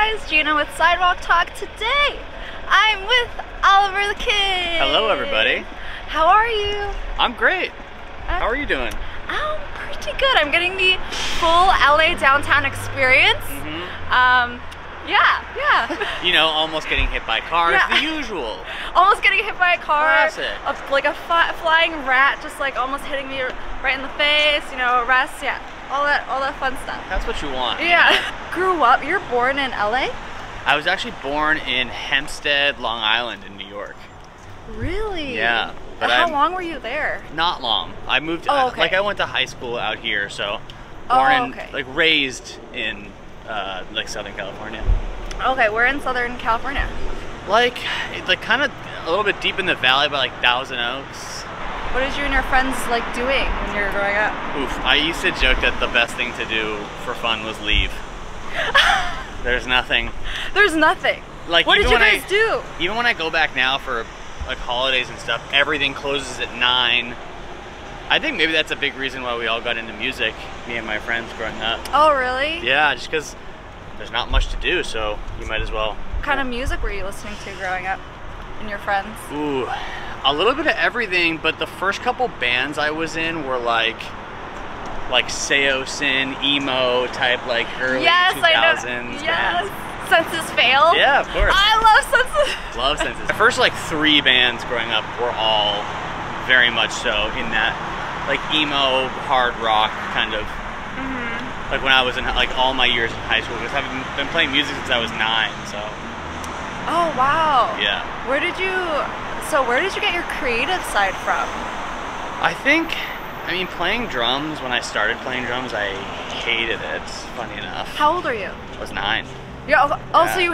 guys, Gina with Sidewalk Talk. Today, I'm with Olivver the Kid. Hello everybody. How are you? I'm great. How are you doing? I'm pretty good. I'm getting the full LA downtown experience. Yeah. You know, almost getting hit by cars, Yeah. the usual. Almost getting hit by a car. Classic. Like a flying rat just like almost hitting me right in the face, you know, arrests, yeah. All that fun stuff. That's what you want. Yeah. Grew up, you're born in LA? I was actually born in Hempstead, Long Island in New York. Really? Yeah. But How long were you there? Not long. I moved, okay. like I went to high school out here, so born okay. like raised in like Southern California. Okay, we're in Southern California. Like kind of a little bit deep in the valley by like Thousand Oaks. What did you and your friends like doing when you were growing up? Oof, I used to joke that the best thing to do for fun was leave. There's nothing. There's nothing. Like, what did you guys do? Even when I go back now for like holidays and stuff, everything closes at 9. I think maybe that's a big reason why we all got into music, me and my friends growing up. Oh, really? Yeah, just because there's not much to do, so you might as well. What kind of music were you listening to growing up and your friends? Ooh, a little bit of everything, but the first couple bands I was in were like Seosin, emo type, like early 2000s. I know. Yes. Bands. Senses Fail? Yeah, of course. I love Senses. Love Senses. The first like 3 bands growing up were all very much so in that like emo, hard rock kind of. Like when I was in like all my years in high school, because I've been playing music since I was 9, so. Oh wow. Yeah. Where did you get your creative side from? I mean, playing drums, when I started playing drums, I hated it, funny enough. How old are you? I was 9. Yeah. Also, you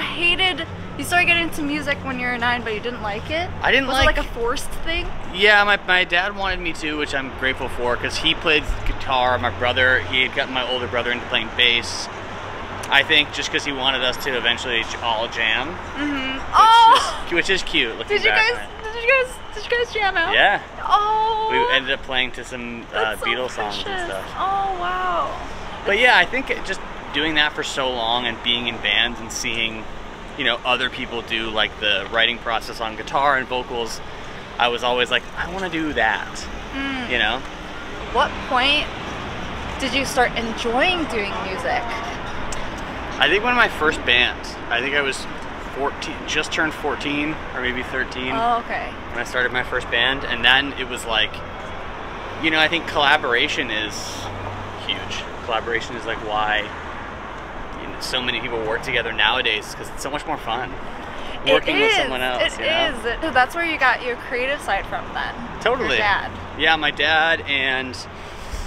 started getting into music when you were 9, but you didn't like it? I didn't Was like. it like a forced thing? Yeah, my dad wanted me to, which I'm grateful for, because he played guitar. My brother, he had gotten my older brother into playing bass. I think just because he wanted us to eventually all jam. Which is cute. Looking Did you back. guys jam out? Yeah. Oh. We ended up playing to some Beatles songs and stuff. Oh wow. But yeah, I think just doing that for so long and being in bands and seeing, you know, other people do like the writing process on guitar and vocals, I was always like, I want to do that. You know? What point did you start enjoying doing music? I think one of my first bands, I think I was 14, just turned 14 or maybe 13. Oh, okay. When I started my first band, and then it was like, you know, I think collaboration is huge. Collaboration is like why so many people work together nowadays, because it's so much more fun working with someone else. It is. That's where you got your creative side from then. Totally. Your dad. Yeah, my dad. And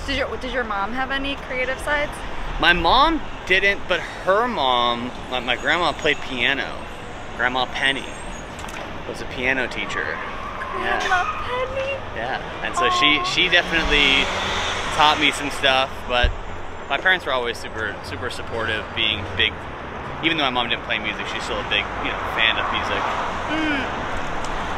did your mom have any creative sides? My mom didn't, but her mom, my grandma, played piano. Grandma Penny was a piano teacher. Grandma Penny? Yeah, and so she definitely taught me some stuff, but my parents were always super supportive, being big. Even though my mom didn't play music, she's still a big, you know, fan of music.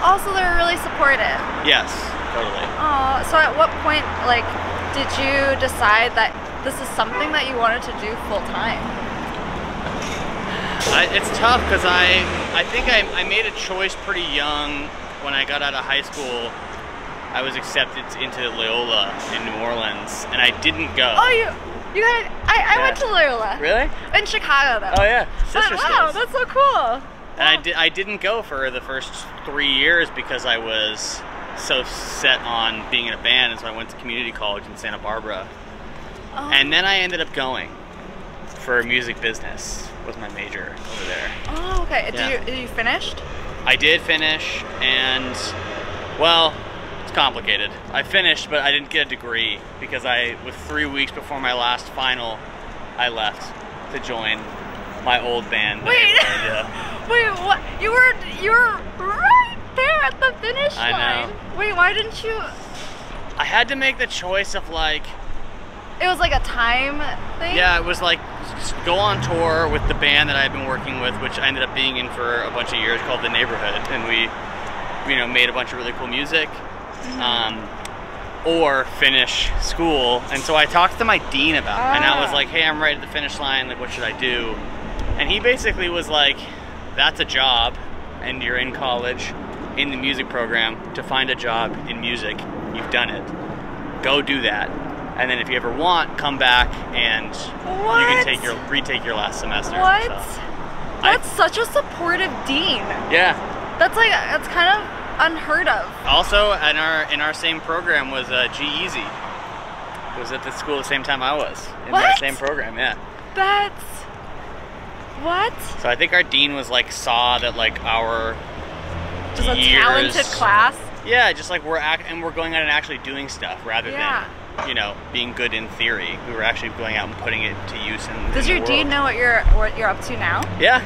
Also, they're really supportive. Yes, totally. Oh, so at what point, like, did you decide that this is something that you wanted to do full time? It's tough because I think I made a choice pretty young when I got out of high school. I was accepted into Loyola in New Orleans, and I didn't go. Oh, you got? I went to Loyola. Really? In Chicago, though. Oh yeah, sister schools. Wow, that's so cool. And I didn't go for the first 3 years because I was so set on being in a band, and so I went to community college in Santa Barbara. Oh. And then I ended up going for music business, was my major over there. Oh, okay. Yeah. Did you finish? I did finish, and well, it's complicated. I finished, but I didn't get a degree because with 3 weeks before my last final, I left to join my old band. Wait, wait, what? You were right there at the finish line. I know. Wait, why didn't you? I had to make the choice of like. It was like a time thing? Yeah, it was like go on tour with the band that I've been working with, which I ended up being in for a bunch of years, called The Neighborhood, and we, you know, made a bunch of really cool music. Or finish school. And so I talked to my dean about it, and I was like, hey, I'm right at the finish line, like what should I do? And he basically was like, that's a job, and you're in college, in the music program, to find a job in music. You've done it. Go do that. And then if you ever want, come back and you can retake your last semester. What? So, that's such a supportive dean. Yeah. That's kind of unheard of. Also, in our same program was G-Eazy. It was at the school at the same time I was. In the same program, yeah. That's... What? So I think our dean was like, saw that like our just a talented class. Yeah, just like we're going out and actually doing stuff rather than, you know, being good in theory. We were actually going out and putting it to use in Does your dean know what you're up to now? Yeah.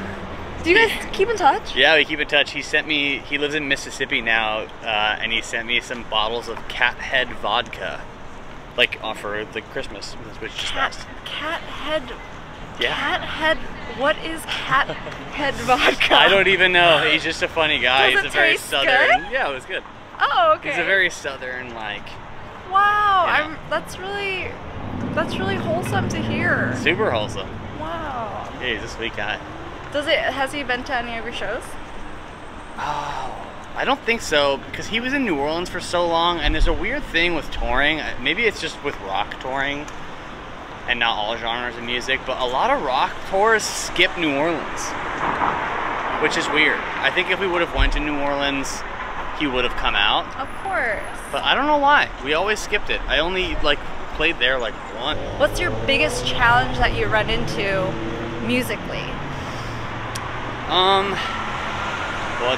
Do you guys keep in touch? Yeah, we keep in touch. He sent me, he lives in Mississippi now, and he sent me some bottles of cat head vodka, like for the Christmas, which just passed. Cat head. Yeah. Cat head. What is cat head vodka? I don't even know. He's just a funny guy. Does He's it a very taste southern. good? Yeah, it was good. Oh, okay. He's a very southern, like. Wow, you know. that's really wholesome to hear. Super wholesome. Wow. Yeah, he's a sweet guy. Has he been to any of your shows? Oh, I don't think so, because he was in New Orleans for so long, and there's a weird thing with touring. Maybe it's just with rock touring and not all genres of music, but a lot of rock tours skip New Orleans, which is weird. I think if we would have went to New Orleans, he would have come out. Of course. But I don't know why. We always skipped it. I only like played there like once. What's your biggest challenge that you run into musically? Well,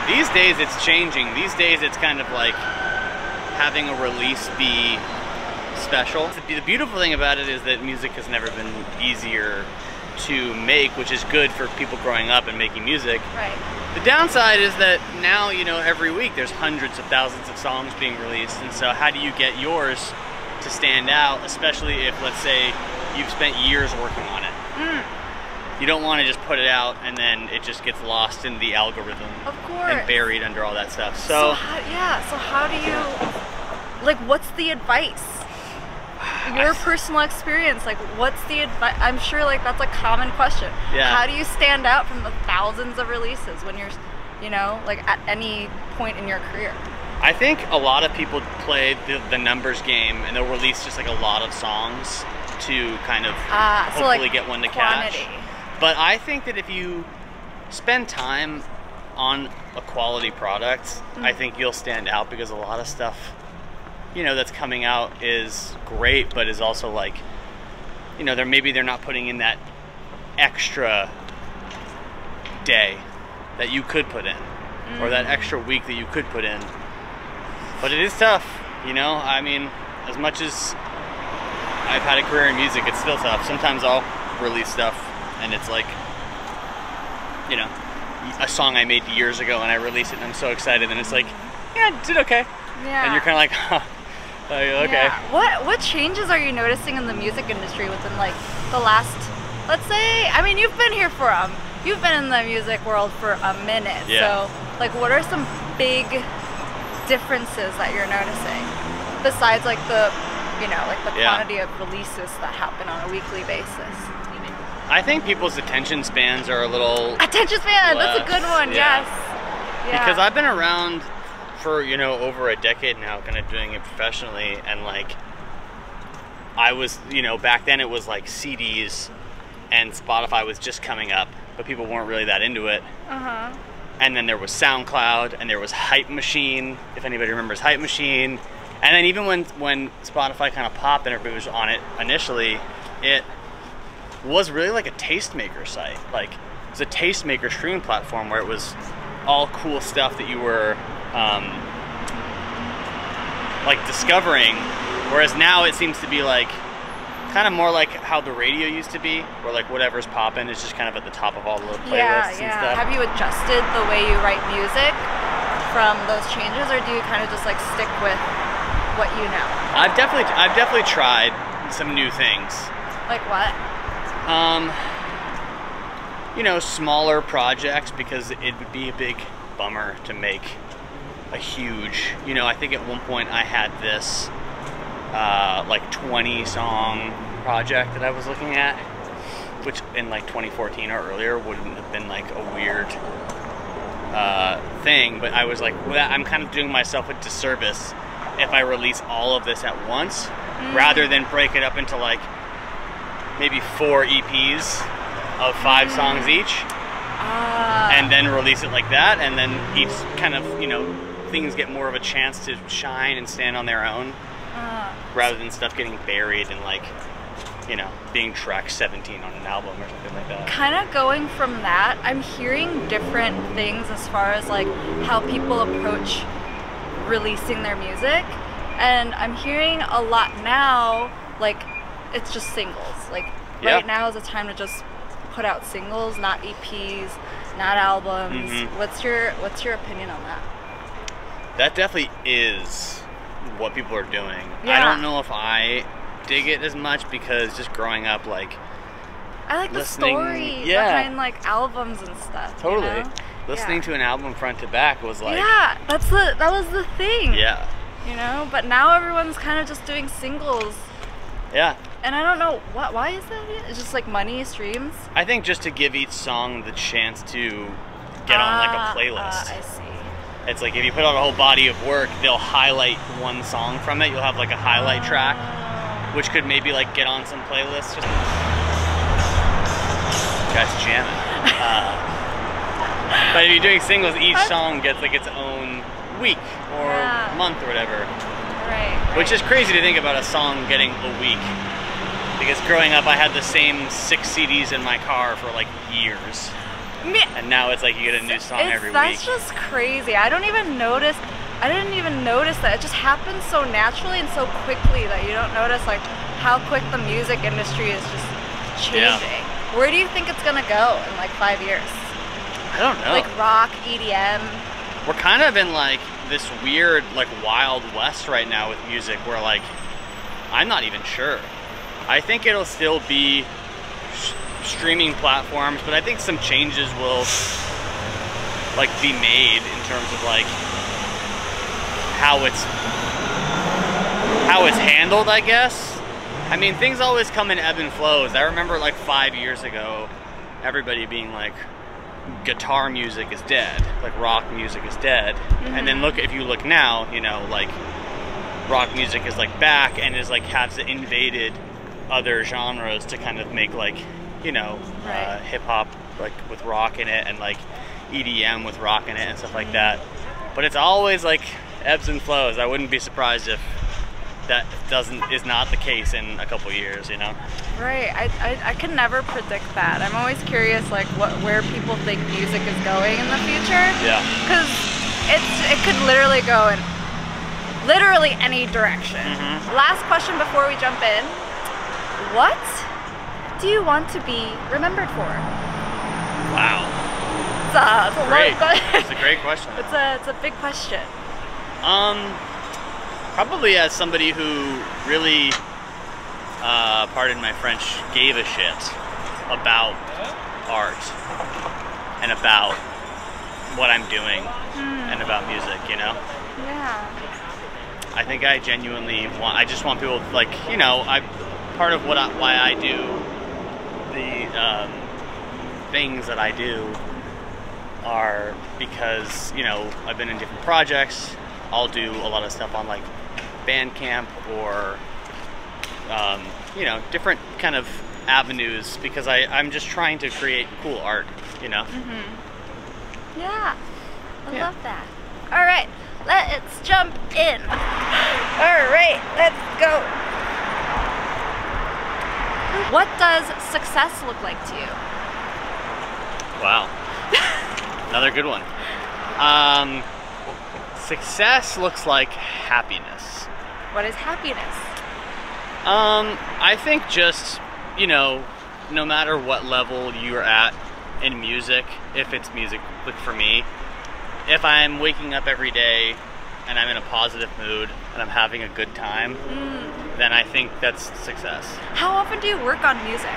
these days it's changing. These days it's kind of like having a release be special. The beautiful thing about it is that music has never been easier to make, which is good for people growing up and making music. Right. The downside is that now, you know, every week there's hundreds of thousands of songs being released, and so how do you get yours to stand out, especially if, let's say, you've spent years working on it. You don't want to just put it out and then it just gets lost in the algorithm. Of course. And buried under all that stuff. So how do you, like, what's the advice? Your personal experience, like, what's the advice? I'm sure, like, that's a common question. Yeah. How do you stand out from the thousands of releases when you're, you know, like, at any point in your career? I think a lot of people play the numbers game, and they'll release just like a lot of songs to kind of hopefully like get one to quantity. catch. But I think that if you spend time on a quality product, I think you'll stand out, because a lot of stuff, you know, that's coming out is great, but is also like, you know, maybe they're not putting in that extra day that you could put in, or that extra week that you could put in. But it is tough, you know. I mean, as much as I've had a career in music, it's still tough. Sometimes I'll release stuff and it's like, you know, a song I made years ago and I release it and I'm so excited, and it's like, yeah, it did okay. Yeah. And you're kind of like, huh, okay. Yeah. What changes are you noticing in the music industry within like the last, let's say, I mean, you've been here for you've been in the music world for a minute. Yeah. So like, what are some big differences that you're noticing besides like the, you know, like the quantity of releases that happen on a weekly basis? I think people's attention spans are a little attention span less. That's a good one. Yes. Yeah. Because I've been around for, you know, over a decade now, kind of doing it professionally, and like I was, you know, back then it was like CDs and Spotify was just coming up, but people weren't really that into it. And then there was SoundCloud, and there was Hype Machine, if anybody remembers Hype Machine. And then even when Spotify kind of popped and everybody was on it initially, it was really like a tastemaker site. Like, it was a tastemaker streaming platform where it was all cool stuff that you were like discovering. Whereas now it seems to be like kind of more like how the radio used to be, where like whatever's popping is just kind of at the top of all the playlists and stuff. Have you adjusted the way you write music from those changes, or do you kind of just like stick with what you know? I've definitely tried some new things. Like what? You know, smaller projects, because it would be a big bummer to make a huge, you know, I think at one point I had this like 20 song project that I was looking at, which in like 2014 or earlier wouldn't have been like a weird thing, but I was like, well, I'm kind of doing myself a disservice if I release all of this at once, rather than break it up into like maybe 4 EPs of 5 songs each, and then release it like that, and then each kind of, you know, things get more of a chance to shine and stand on their own, rather than stuff getting buried and like, you know, being track 17 on an album or something like that. Kind of going from that, I'm hearing different things as far as like how people approach releasing their music, and I'm hearing a lot now like it's just singles. Like right now is the time to just put out singles, not EPs, not albums. What's your opinion on that? That definitely is what people are doing. I don't know if I dig it as much, because just growing up, like, I like the story behind like albums and stuff. Totally. You know? Listening to an album front to back was like, that was the thing. Yeah. You know, but now everyone's kind of just doing singles. Yeah. And I don't know why is that? It's just like money, streams. I think just to give each song the chance to get on like a playlist. I see. It's like if you put out a whole body of work, they'll highlight one song from it. You'll have like a highlight track, which could maybe like get on some playlists. That's jamming. But if you're doing singles, each song gets like its own week or month or whatever. Right. Which is crazy to think about a song getting a week. Because growing up, I had the same 6 CDs in my car for like years. And now it's like you get a new song every week. That's just crazy. I didn't even notice that. It just happens so naturally and so quickly that you don't notice like how quick the music industry is just changing. Yeah. Where do you think it's gonna go in like 5 years? I don't know. Like rock, EDM. We're kind of in like this weird like Wild West right now with music, where like I'm not even sure. I think it'll still be streaming platforms, but I think some changes will like be made in terms of like how it's handled, I guess. I mean, things always come in ebb and flows. I remember like 5 years ago, everybody being like, guitar music is dead, like rock music is dead. And then if you look now, you know, like rock music is like back and is like has invaded other genres to kind of make like, you know, hip hop like with rock in it, and like EDM with rock in it and stuff like that. But it's always like ebbs and flows. I wouldn't be surprised if that is not the case in a couple years, you know? Right. I can never predict that. I'm always curious like where people think music is going in the future. Yeah. Because it could literally go in literally any direction. Last question before we jump in. What do you want to be remembered for? Wow. It's a great. It's a great question. It's a big question. Probably as somebody who really, pardon my French, gave a shit about art and about what I'm doing and about music, you know? Yeah. I think I genuinely I just want people, like, you know, part of why I do the things that I do are because, you know, I've been in different projects. I'll do a lot of stuff on like Bandcamp or you know, different kind of avenues, because I'm just trying to create cool art, you know? Yeah, I love that. All right, let's jump in. All right, let's go. What does success look like to you? Wow. Another good one. Success looks like happiness. What is happiness? I think just, you know, no matter what level you're at in music, if it's music, like for me, if I'm waking up every day and I'm in a positive mood and I'm having a good time, then I think that's success. How often do you work on music?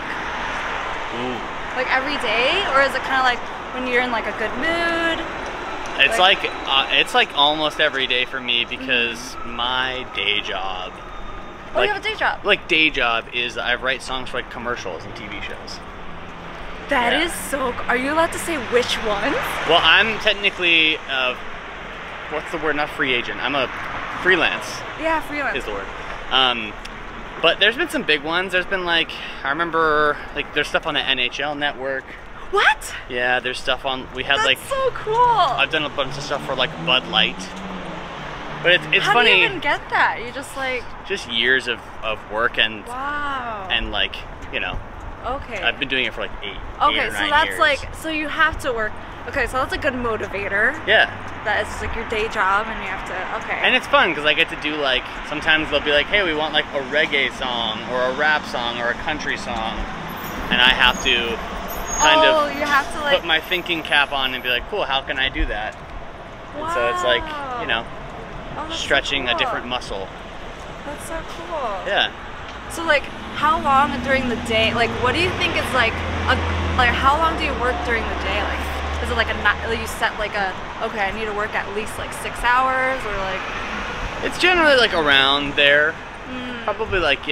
Like every day? Or is it kind of like when you're in like a good mood? It's like almost every day for me, because my day job. Oh, you have a day job? Like day job is I write songs for like commercials and TV shows. That is so. Are you allowed to say which ones? Well, I'm technically, what's the word? Not free agent. I'm a freelance. Yeah, freelance is the word. But there's been some big ones. There's been like, I remember like there's stuff on the NHL network. What? Yeah, there's stuff on. We had That's like. so cool. I've done a bunch of stuff for like Bud Light. But it's How funny. do you even get that? You just like. Just years of work and. Wow. And like, you know. Okay. I've been doing it for like 8 Okay, or 9 so that's years. like, so you have to work. Okay, so that's a good motivator. Yeah. That is like your day job, and you have to. Okay. And it's fun because I get to do like, sometimes they'll be like, hey, we want like a reggae song or a rap song or a country song, and I have to kind of you have to like put my thinking cap on and be like, cool, how can I do that? Wow. And so it's like, you know, that's stretching so a cool. different muscle. That's so cool. Yeah. So like, how long during the day? Like, what do you think is like how long do you work during the day? Like, is it like you set like a okay, I need to work at least like 6 hours or like? It's generally like around there. Probably like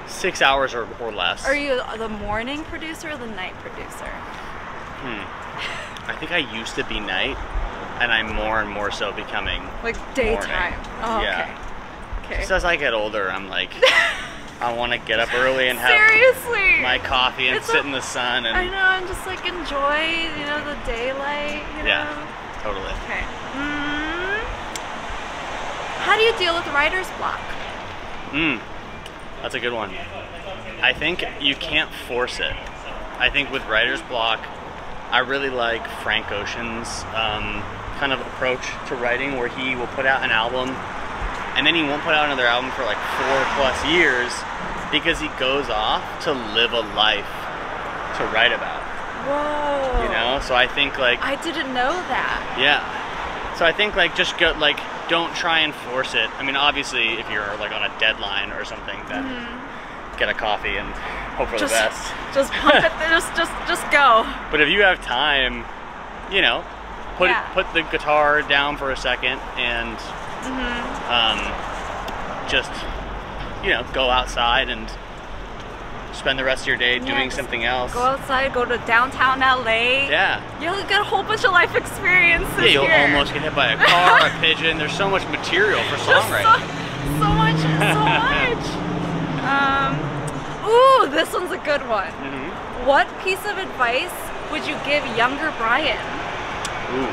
6 hours or less. Are you the morning producer or the night producer? I think I used to be night, and I'm more and more so becoming like daytime. morning. Oh, Yeah. Okay. Just as I get older, I'm like, I want to get up early and have Seriously. my coffee and It's sit in the sun and I know, and just like enjoy, you know, the daylight. You know? yeah, totally. Okay. How do you deal with writer's block? That's a good one. I think you can't force it. I think with writer's block, I really like Frank Ocean's kind of approach to writing, where he will put out an album and then he won't put out another album for like 4+ years because he goes off to live a life to write about. Whoa. You know, so I think like I didn't know that. yeah. So I think like just go like don't try and force it. I mean, obviously if you're like on a deadline or something, then get a coffee and hope for the best. Just pump it. Just go. But if you have time, you know, put the guitar down for a second and just, you know, go outside and spend the rest of your day doing something else. Go outside, go to downtown LA. Yeah. You'll get a whole bunch of life experiences Yeah, you'll here. almost get hit by a car, a pigeon. There's so much material for songwriting. So much. Ooh, this one's a good one. What piece of advice would you give younger Bryan? Ooh.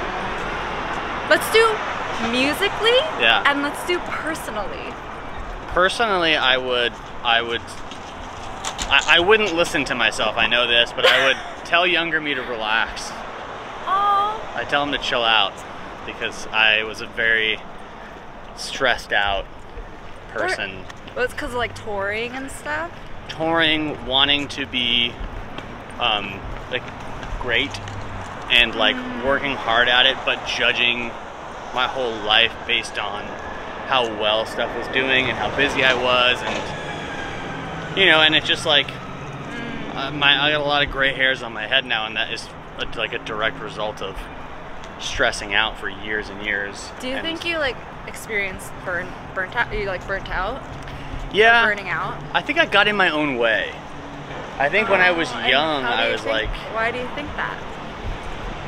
Let's do musically, Yeah. and let's do personally. Personally, I wouldn't listen to myself, I know this, but I would tell younger me to relax. Oh. I tell him to chill out because I was a very stressed out person. Well, it's because of like touring and stuff? Touring, wanting to be like great and like working hard at it, but judging my whole life based on how well stuff was doing and how busy I was, and you know, and it's just like I got a lot of gray hairs on my head now, and that is like a direct result of stressing out for years and years. Do you think you like experienced burnt out? You like burnt out? Yeah. Or burning out? I think I got in my own way. I think when I was young, I was like. Why do you think that?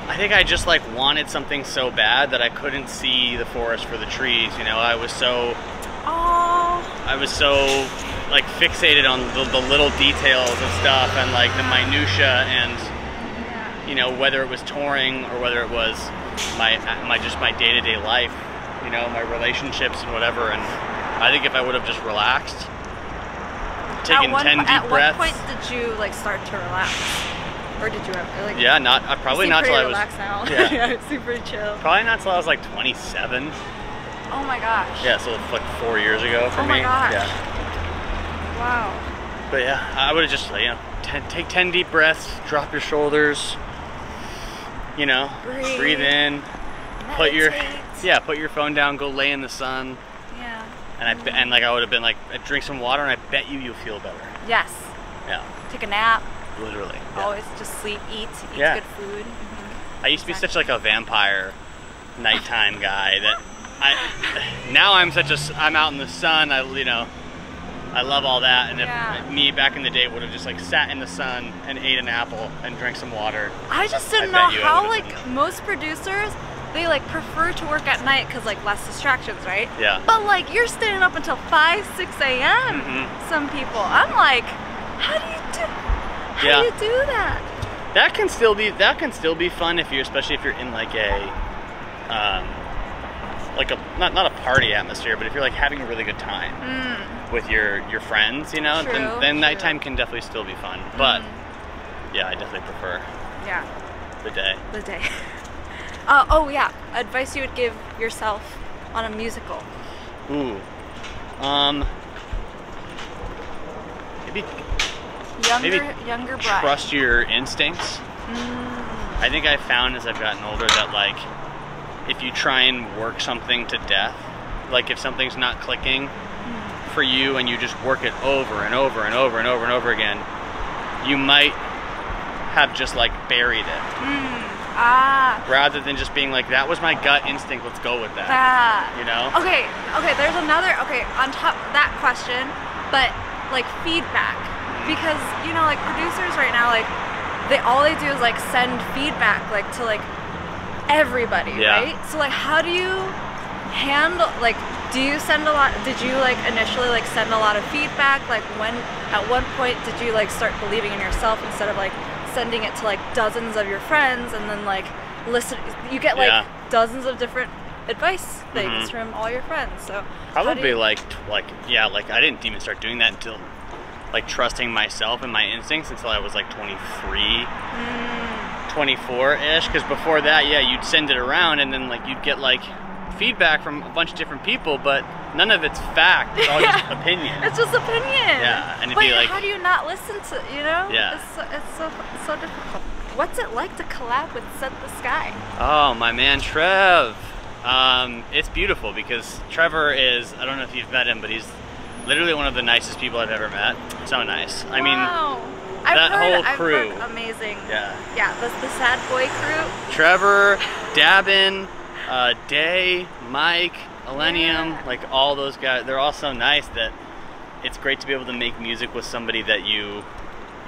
I think I just like wanted something so bad that I couldn't see the forest for the trees. You know, I was so like fixated on the little details of stuff and like the minutia, and you know, whether it was touring or whether it was my day-to-day life, you know, my relationships and whatever. And I think if I would have just relaxed, taken 10 deep breaths. At what point did you like start to relax? Or did you ever like? Yeah, probably not till I was. Now. Yeah, yeah, super chill. Probably not till I was like 27. Oh my gosh. Yeah, so like 4 years ago for me. Oh my gosh. Yeah. Wow. But yeah, I would have just, you know, take 10 deep breaths, drop your shoulders, you know, breathe in, put your phone down, go lay in the sun. Yeah. And like I would have been like, drink some water, and I bet you'll feel better. Yes. Yeah. Take a nap. Literally. Yeah. Always just sleep, eat good food. I used to be such like a vampire nighttime guy that now I'm out in the sun. I I love all that. And Yeah. if me back in the day would have just like sat in the sun and ate an apple and drank some water. I just didn't I know bet you I how would've like most producers, they like prefer to work at night because like less distractions, right? Yeah. But like you're staying up until 5, 6 a.m. Some people. I'm like, how do you do that? That can still be fun if you're, especially if you're in like not a party atmosphere, but if you're like having a really good time with your friends, you know, then nighttime can definitely still be fun. But yeah, I definitely prefer the day. The day. Oh yeah, advice you would give yourself on a musical. Ooh. Younger Bryan. Trust your instincts. I think I've found as I've gotten older that like if you try and work something to death, like if something's not clicking for you and you just work it over and over and over and over and over again, you might have just like buried it. Rather than just being like, that was my gut instinct, let's go with that. You know? Okay, there's another, on top of that question, but like feedback. Because, you know, like producers right now, like, all they do is like send feedback like to like everybody, right? So like how do you handle, like, do you send a lot, did you like initially like send a lot of feedback? Like at one point did you like start believing in yourself instead of like sending it to like dozens of your friends and then like you get like dozens of different advice things from all your friends? So probably like I didn't even start doing that until like trusting myself and my instincts until I was like 23, 24-ish, because before that, you'd send it around and then like you'd get like feedback from a bunch of different people, but none of it's fact. It's all just opinion. It's just opinion. Yeah, and it'd but be like, how do you not listen to, you know? Yeah. It's so difficult. What's it like to collab with Set the Sky? Oh, my man Trev. It's beautiful because Trevor is, I don't know if you've met him, but he's literally one of the nicest people I've ever met. So nice. I mean, that whole crew. I've heard amazing. Yeah, the Sad Boy crew. Trevor, Dabin, Day, Mike, Millennium, like all those guys, they're all so nice that it's great to be able to make music with somebody that you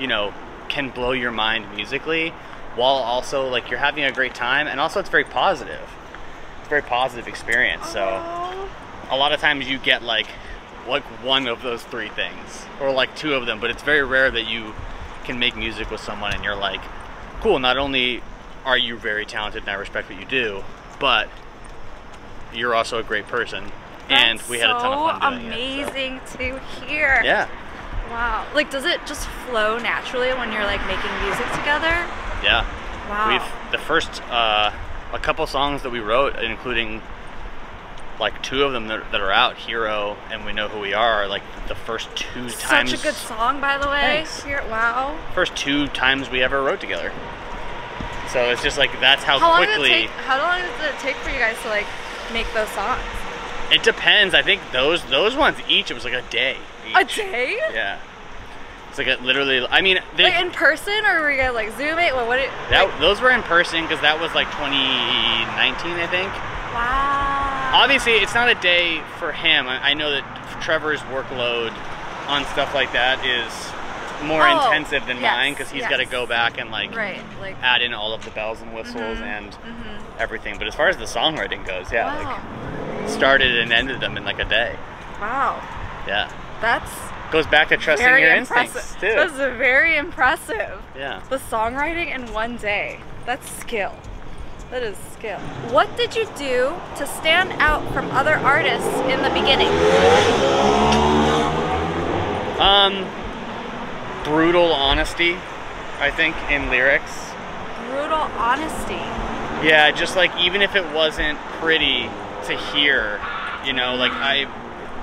know, can blow your mind musically while also like you're having a great time, and also it's very positive. It's a very positive experience. So a lot of times you get like one of those three things or like two of them, but it's very rare that you can make music with someone and you're like, cool, not only are you very talented and I respect what you do, but you're also a great person. And we had a ton of fun doing it. So. Amazing to hear. Yeah. Wow. Like, does it just flow naturally when you're like making music together? Yeah. Wow. The first a couple songs that we wrote, including like two of them that are out, Hero and We Know Who We Are, like the first two times. Such a good song, by the way. Thanks. Wow. First two times we ever wrote together. So it's just like, that's how quickly. How long does it take for you guys to like make those songs? It depends. I think those ones each, it was like a day. A day? Yeah. It's like literally, I mean, like in person, or were you guys like Zoom it? Those were in person because that was like 2019, I think. Wow. Obviously, it's not a day for him. I know that Trevor's workload on stuff like that is more intensive than mine, because he's got to go back and like add in all of the bells and whistles and everything. But as far as the songwriting goes, like started and ended them in like a day. Wow. Yeah. That's goes back to trusting your instincts too. That's very impressive. Yeah. The songwriting in one day. That's skill. That is skill. What did you do to stand out from other artists in the beginning? Brutal honesty, I think, in lyrics. Brutal honesty. Yeah, just like even if it wasn't pretty to hear, you know, like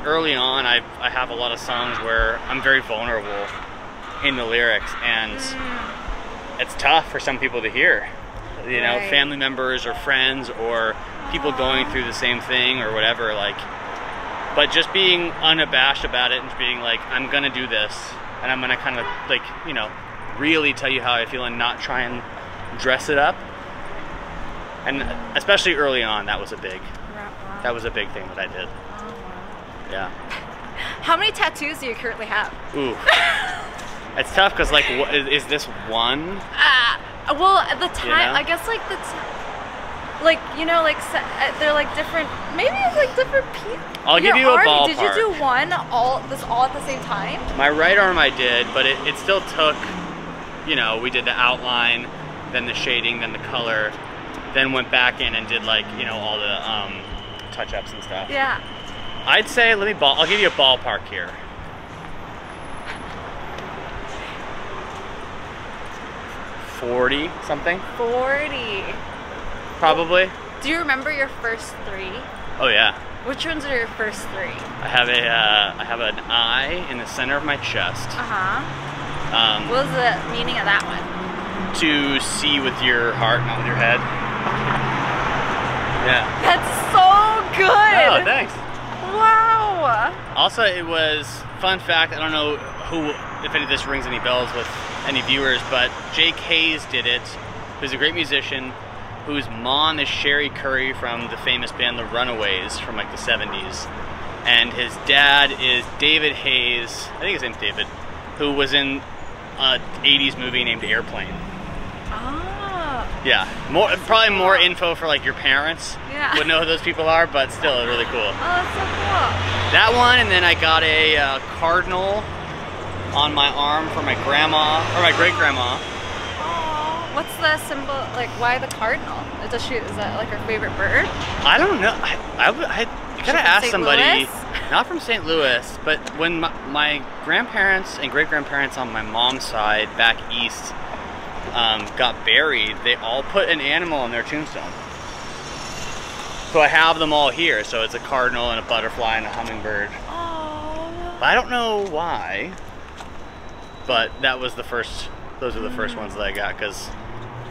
early on I have a lot of songs where I'm very vulnerable in the lyrics, and it's tough for some people to hear. You know, family members or friends or people going through the same thing or whatever, like, but just being unabashed about it and being like, I'm gonna do this, and I'm gonna kind of like, you know, really tell you how I feel and not try and dress it up. And especially early on, that was a big thing that I did. Yeah. How many tattoos do you currently have? Ooh. It's tough because, like, is this one? Well, at the time, You know? I guess, like, like, you know, like, they're, like, different, maybe it's, like, different people. I'll give you a ballpark. Did you do one, all at the same time? My right arm I did, but it still took, you know, we did the outline, then the shading, then the color, then went back in and did, like, you know, all the touch-ups and stuff. Yeah. I'd say, I'll give you a ballpark here. 40 something? 40. Probably. Do you remember your first 3? Oh yeah. Which ones are your first 3? I have an eye in the center of my chest. What was the meaning of that one? To see with your heart, not with your head. Yeah. That's so good! Oh, thanks. Wow! Also, it was, fun fact, I don't know if any of this rings any bells with any viewers, but Jake Hayes did it, who's a great musician, whose mom is Sherry Curry from the famous band The Runaways from like the 70s. And his dad is David Hayes, I think his name's David, who was in an 80s movie named Airplane. Ah. Yeah, probably more info for like your parents would know who those people are, but still really cool. Oh, that's so cool. That one, and then I got a cardinal on my arm for my grandma, or my great-grandma. Oh, what's the symbol, like why the cardinal? Is that like her favorite bird? I don't know, I gotta ask somebody, Louis? not from St. Louis, but when my grandparents and great-grandparents on my mom's side back east got buried, they all put an animal on their tombstone. So I have them all here, so it's a cardinal and a butterfly and a hummingbird. Oh. But I don't know why, but that was those were the first ones that I got, because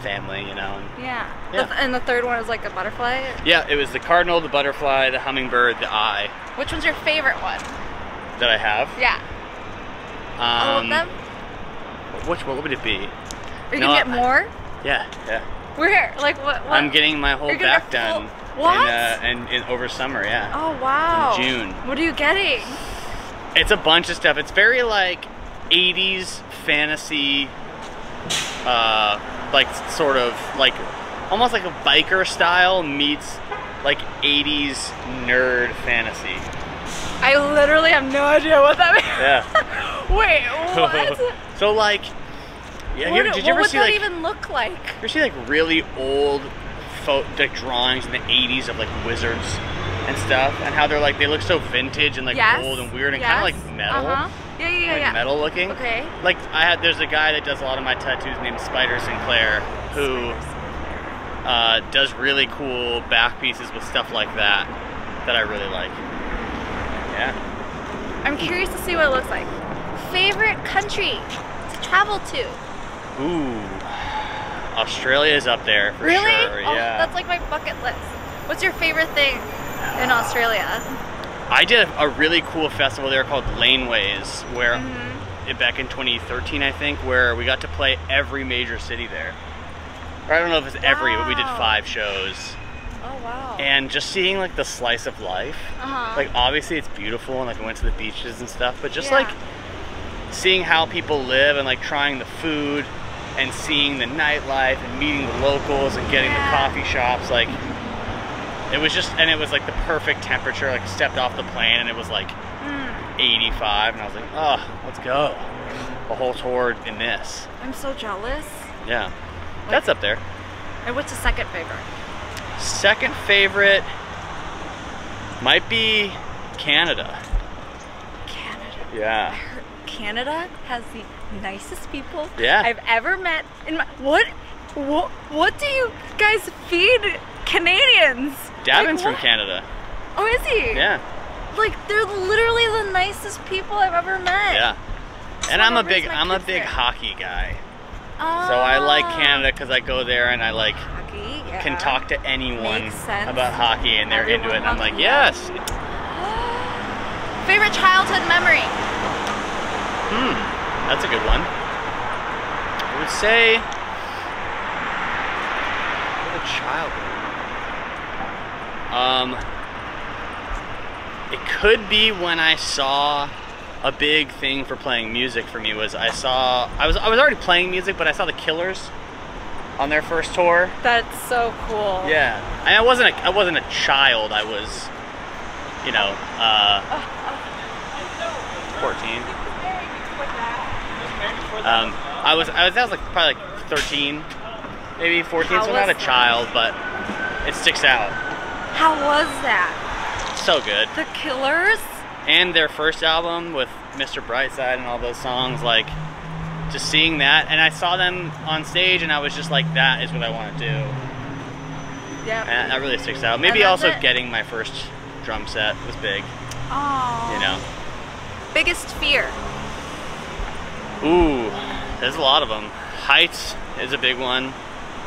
family, you know. Yeah. And the third one was like a butterfly? Yeah, it was the cardinal, the butterfly, the hummingbird, the eye. Which one's your favorite one? That I have? Yeah. All of them? What would it be? Are you gonna get more? Yeah. Where? Like what? I'm getting my whole back done. What? In over summer, yeah. Oh wow. In June. What are you getting? It's a bunch of stuff. It's very like 80s fantasy, like sort of like almost like a biker style meets like 80s nerd fantasy. I literally have no idea what that means. Yeah. Wait, what? So like, yeah, what did you ever would see that like even look like? you ever see like really old like drawings in the 80s of like wizards and stuff, and how they're like, they look so vintage and like old and weird and kind of like metal. Yeah. Metal looking. Okay. Like there's a guy that does a lot of my tattoos named Spider Sinclair, who does really cool back pieces with stuff like that I really like. Yeah. I'm curious to see what it looks like. Favorite country to travel to? Ooh, Australia's up there for really? sure. Oh, yeah. that's like my bucket list. What's your favorite thing in Australia? I did a really cool festival there called Laneways, where back in 2013, I think, where we got to play every major city there. Or I don't know if it's every, but we did 5 shows. Oh wow. And just seeing like the slice of life, like obviously it's beautiful, and like we went to the beaches and stuff, but just like seeing how people live and like trying the food and seeing the nightlife and meeting the locals and getting the coffee shops, like it was just, and it was like the perfect temperature. Like stepped off the plane and it was like 85, and I was like, oh, let's go. A whole tour in this. I'm so jealous. Yeah, that's up there. And what's the second favorite? Second favorite might be Canada. Canada. Yeah. I heard Canada has the nicest people I've ever met in my what do you guys feed Canadians? Davin's from Canada. Oh, is he? Yeah. Like they're literally the nicest people I've ever met. Yeah. And I'm a big hockey guy. So I like Canada because I go there and I like can talk to anyone about hockey and they're into it, and I'm like, yes. Favorite childhood memory? That's a good one. I would say It could be when I saw a big thing for playing music for me was I was already playing music, but I saw the Killers on their first tour. That's so cool. Yeah, and I wasn't a child. I was, you know, 14. I was like probably like 13, maybe 14. So not a child, but it sticks out. How was that? So good. The Killers? And their first album with Mr. Brightside and all those songs, like, just seeing that. And I saw them on stage and I was just like, that is what I want to do. Yeah. And that really sticks out. Maybe also getting my first drum set was big. Oh. You know. Biggest fear? Ooh, there's a lot of them. Heights is a big one.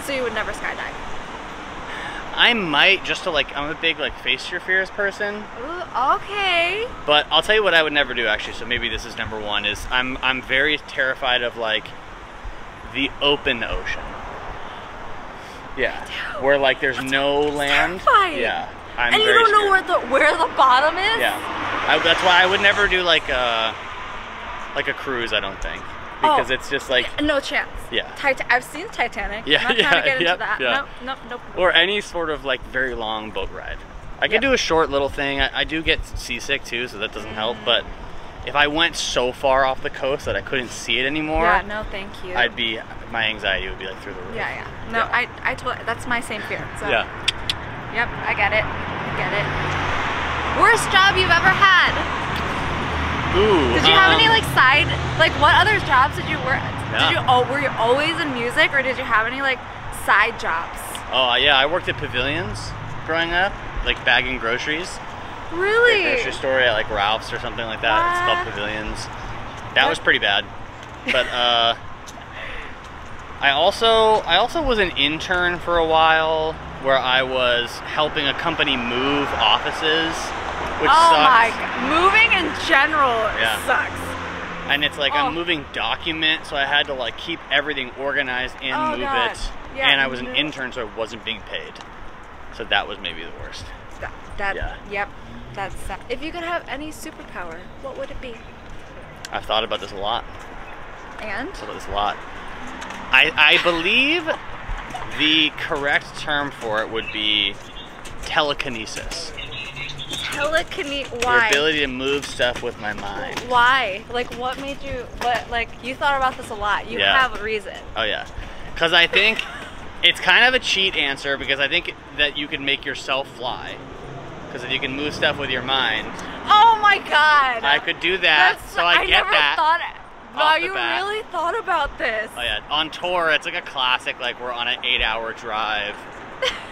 So you would never skydive? I might, just to like, I'm a big like face your fears person. Ooh, okay. But I'll tell you what I would never do actually, so maybe this is number one, is I'm very terrified of like the open ocean. Yeah. Dude, where like there's no land. Terrifying. Yeah. And you don't know where the bottom is? Yeah. That's why I would never do like a cruise, I don't think. Because it's just like... No chance. Yeah. I've seen Titanic. Yeah, I'm not trying to get into that. Yeah. Nope. Or any sort of like very long boat ride. I could do a short little thing. I do get seasick too, so that doesn't help. But if I went so far off the coast that I couldn't see it anymore... Yeah, no thank you. My anxiety would be like through the roof. Yeah. No, I totally... That's my same fear. So. Yeah. Yep, I get it. Worst job you've ever had? Ooh. Did you have any like what other jobs did you work? Yeah. Were you always in music, or did you have any like side jobs? Oh yeah, I worked at pavilions growing up, like bagging groceries. Really? Like grocery store at like Ralph's or something like that. It's called Pavilions. That was pretty bad. But I also was an intern for a while where I was helping a company move offices, which sucks. Oh my God. Moving in general sucks. And it's like I'm moving documents, so I had to like keep everything organized and move it. Yeah, and I was an intern, so I wasn't being paid. So that was maybe the worst. Yep. That's sad. If you could have any superpower, what would it be? I've thought about this a lot. And? I've thought about this a lot. I believe the correct term for it would be telekinesis. Why? Your ability to move stuff with my mind. Why? Like, what made you? You thought about this a lot. You have a reason. Oh yeah, because I think it's kind of a cheat answer, because I think that you can make yourself fly. Because if you can move stuff with your mind. Oh my God! I could do that. I get that. Wow, you really thought about this. Oh yeah, on tour it's like a classic, like we're on an 8-hour drive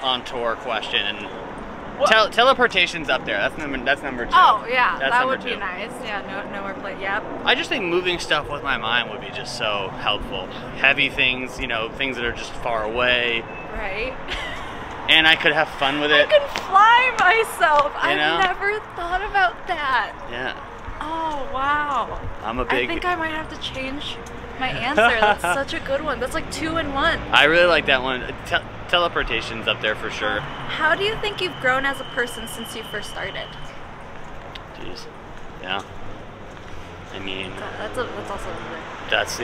on tour question, and teleportation's up there. That's number 2. Oh yeah, that would be nice. Yeah, nowhere play. Yep. I just think moving stuff with my mind would be just so helpful. Heavy things, you know, things that are just far away. Right. And I could have fun with it. I can fly myself. You know? I've never thought about that. Yeah. Oh wow. I think I might have to change my answer. That's such a good one. That's like 2 in 1. I really like that one. Teleportation's up there for sure. How do you think you've grown as a person since you first started? Jeez. Yeah. I mean, that's also that's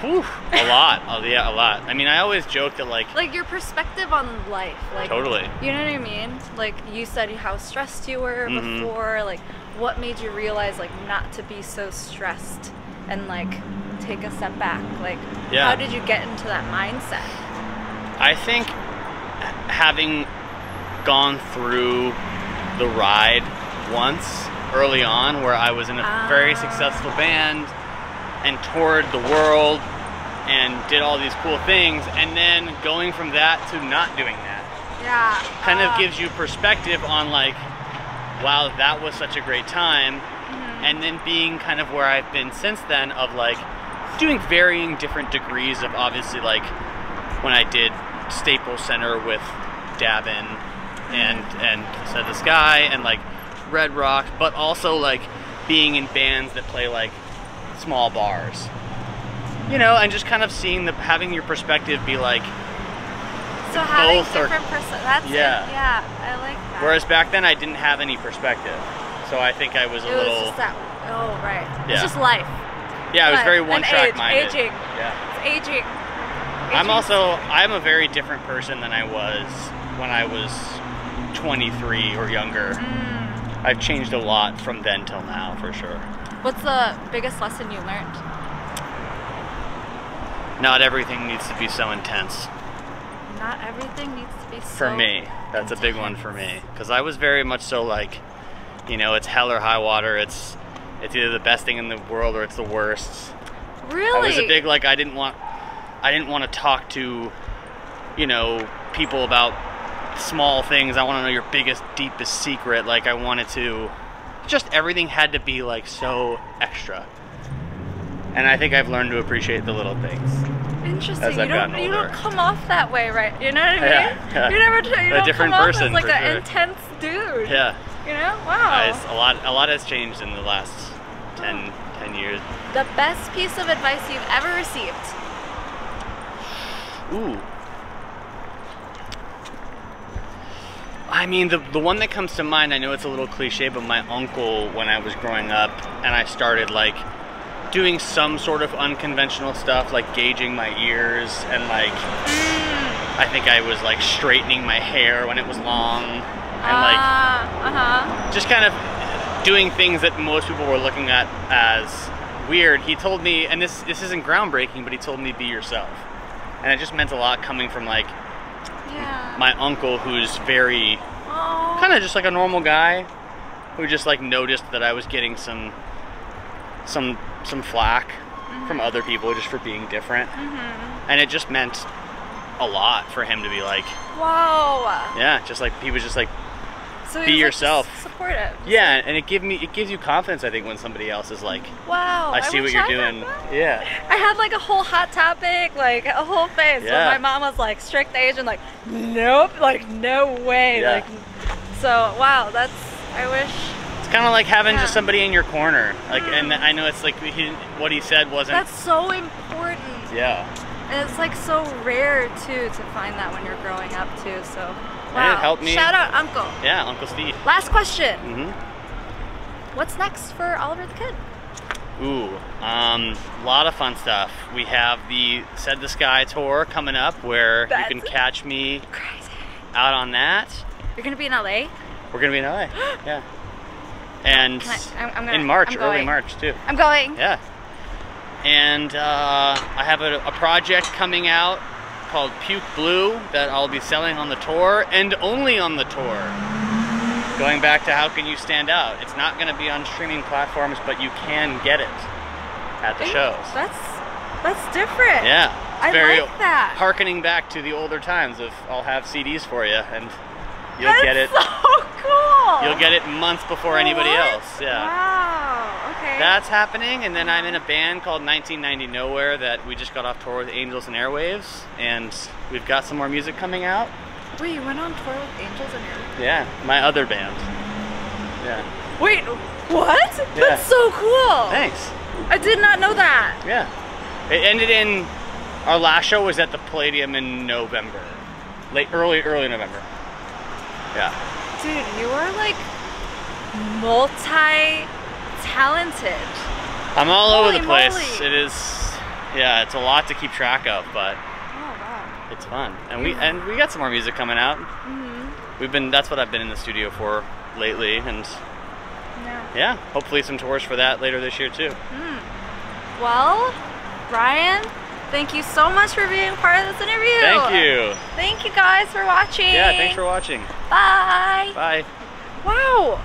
whew, a lot. Oh yeah, a lot. I mean, I always joke that like your perspective on life, like totally. You know what I mean? Like you said how stressed you were before, like what made you realize like not to be so stressed and like take a step back? Like how did you get into that mindset? I think having gone through the ride once early on, where I was in a very successful band and toured the world and did all these cool things, and then going from that to not doing that. Yeah. Kind of gives you perspective on like, wow, that was such a great time. And then being kind of where I've been since then, of like doing varying different degrees of, obviously, like when I did Staples Center with Davin and Set the Sky and like Red Rock, but also like being in bands that play like small bars, you know, and just kind of seeing having your perspective be like, so having different that's yeah, I like that. Whereas back then I didn't have any perspective. So I think I was a little... just that, oh, right. Yeah. It's just life. Yeah, I was very And one-track minded. Aging. Yeah. It's aging. I'm a very different person than I was when I was 23 or younger. I've changed a lot from then till now, for sure. What's the biggest lesson you learned? Not everything needs to be so intense. Not everything needs to be so For me, that's a big one for me. Because I was very much so like, you know, it's hell or high water. It's either the best thing in the world or it's the worst. Really? I was a big like I didn't want to talk to, you know, people about small things. I want to know your biggest, deepest secret. Like I wanted to, just everything had to be like so extra. And I think I've learned to appreciate the little things. Interesting. As I've gotten older. You don't come off that way, right? You know what I mean? Yeah. You don't different come person, off as like for an sure. intense dude. Yeah. You know? Wow. A lot has changed in the last 10 years. The best piece of advice you've ever received? Ooh. I mean, the one that comes to mind, I know it's a little cliche, but my uncle, when I was growing up, and I started like doing some sort of unconventional stuff, like gauging my ears, and like, I think I was like straightening my hair when it was long, and like, just kind of doing things that most people were looking at as weird. He told me, and this isn't groundbreaking, but he told me be yourself. And it just meant a lot coming from like my uncle, who's very kind of just like a normal guy, who just like noticed that I was getting some flack from other people just for being different. And it just meant a lot for him to be like, wow. Yeah, just like he was just like, so be yourself. Like supportive. Yeah, and it gives you confidence, I think, when somebody else is like, wow, I see what you're doing. Yeah. I had like a whole hot topic, like a whole face. Yeah. When my mom was like strict Asian, like nope, like no way. Yeah. Like, so wow, I wish. It's kind of like having just somebody in your corner. Like, and I know it's like what he said wasn't. That's so important. Yeah. And it's like so rare too to find that when you're growing up too. So. Wow. And it helped me. Shout out, Uncle. Yeah, Uncle Steve. Last question. What's next for Olivver the Kid? Ooh, a lot of fun stuff. We have the Said the Sky tour coming up, where you can catch me out on that. You're gonna be in LA? We're gonna be in LA. Yeah. And in March, early March too. I'm going. Yeah. And I have a project coming out called Puke Blue that I'll be selling on the tour, and only on the tour. Going back to How Can You Stand Out? It's not going to be on streaming platforms, but you can get it at the shows. That's different. Yeah. I like that. Harkening back to the older times of I'll have CDs for you, and you'll That's get it. So cool. You'll get it months before anybody else. Yeah. Wow. Okay. That's happening, and then I'm in a band called 1990 Nowhere that we just got off tour with Angels and Airwaves, and we've got some more music coming out. Wait, you went on tour with Angels and Airwaves? Yeah, my other band. Yeah. Wait, what? Yeah. That's so cool. Thanks. I did not know that. Yeah. It ended in, our last show was at the Palladium in November. Early November. Yeah. Dude, you are like multi-talented. I'm all over the place. Moly. It is, yeah, it's a lot to keep track of, but oh, wow. It's fun. And we got some more music coming out. That's what I've been in the studio for lately, and yeah, hopefully some tours for that later this year too. Well, Bryan, thank you so much for being part of this interview. Thank you. Thank you guys for watching. Yeah, thanks for watching. Bye. Bye. Wow.